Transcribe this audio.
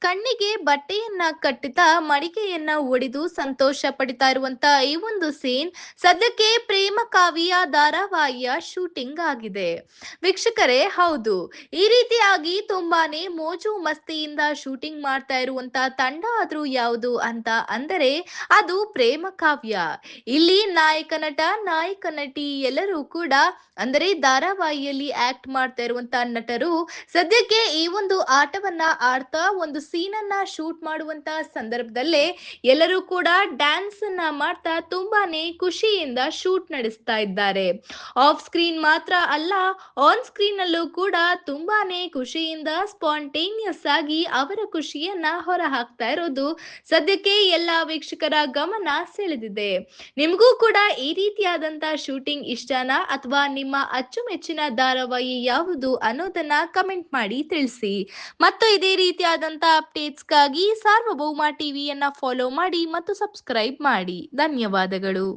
ಕಣ್ಣಿಗೆ ಬಟ್ಟೆಯನ್ನ ಕಟ್ಟಿದ ಮಡಿಕೆಯನ್ನ ಒಡೆದು ಸಂತೋಷ ಪಡಿತಾ ಇರುವಂತ ಈ ಒಂದು ಸೀನ್ ಸದ್ಯಕ್ಕೆ ಪ್ರೇಮ ಕಾವ್ಯ ಧಾರಾವಾಹಿಯ ಶೂಟಿಂಗ್ ಆಗಿದೆ. ವೀಕ್ಷಕರೇ, ಹೌದು, ಈ ರೀತಿಯಾಗಿ ತುಂಬಾನೇ ಮೋಜು ಮಸ್ತಿಯಿಂದ ಶೂಟಿಂಗ್ ಮಾಡ್ತಾ ಇರುವಂತ ತಂಡ ಆದ್ರೂ ಯಾವುದು ಅಂತ ಅಂದರೆ ಅದು ಪ್ರೇಮ ಕಾವ್ಯ. ಇಲ್ಲಿ ನಾಯಕ ನಟ, ನಾಯಕ ನಟಿ ಎಲ್ಲರೂ ಕೂಡ ಅಂದರೆ ಧಾರಾವಾಹಿಯಲ್ಲಿ ಆಕ್ಟ್ ಮಾಡ್ತಾ ಇರುವಂತ ನಟರು ಸದ್ಯಕ್ಕೆ ಈ ಒಂದು ಆಟವನ್ನ ಆಡ್ತಾ ಒಂದು ಸೀನ್ ಅನ್ನ ಶೂಟ್ ಮಾಡುವಂತ ಸಂದರ್ಭದಲ್ಲೇ ಎಲ್ಲರೂ ಕೂಡ ಡ್ಯಾನ್ಸ್ ಅನ್ನ ಮಾಡ್ತಾ ತುಂಬಾನೇ ಖುಷಿಯಿಂದ ಶೂಟ್ ನಡೆಸ್ತಾ ಇದ್ದಾರೆ. ಆಫ್ ಸ್ಕ್ರೀನ್ ಮಾತ್ರ ಅಲ್ಲ, ಆನ್ ಸ್ಕ್ರೀನ್ ಅಲ್ಲೂ ಕೂಡ ತುಂಬಾನೇ ಖುಷಿಯಿಂದ ಸ್ಪಾಂಟೇನಿಯಸ್ ಆಗಿ ಅವರ ಖುಷಿಯನ್ನ ಹೊರ ಹಾಕ್ತಾ ಇರೋದು ಸದ್ಯಕ್ಕೆ ಎಲ್ಲಾ ವೀಕ್ಷಕರ ಗಮನ ಸೆಳೆದಿದೆ. ನಿಮಗೂ ಕೂಡ ಈ ರೀತಿಯಾದಂತ ಶೂಟಿಂಗ್ ಇಷ್ಟನಾ ಅಥವಾ ನಿಮ್ಮ ಅಚ್ಚುಮೆಚ್ಚಿನ ಧಾರಾವಾಹಿ ಯಾವುದು ಅನ್ನೋದನ್ನ ಕಮೆಂಟ್ ಮಾಡಿ ತಿಳಿಸಿ. ಮತ್ತು ಇದೇ ರೀತಿಯಾದಂತ ಅಪ್ಡೇಟ್ಸ್ಗಾಗಿ ಸಾರ್ವಭೌಮ ಟಿವಿಯನ್ನ ಫಾಲೋ ಮಾಡಿ ಮತ್ತು ಸಬ್ಸ್ಕ್ರೈಬ್ ಮಾಡಿ. ಧನ್ಯವಾದಗಳು.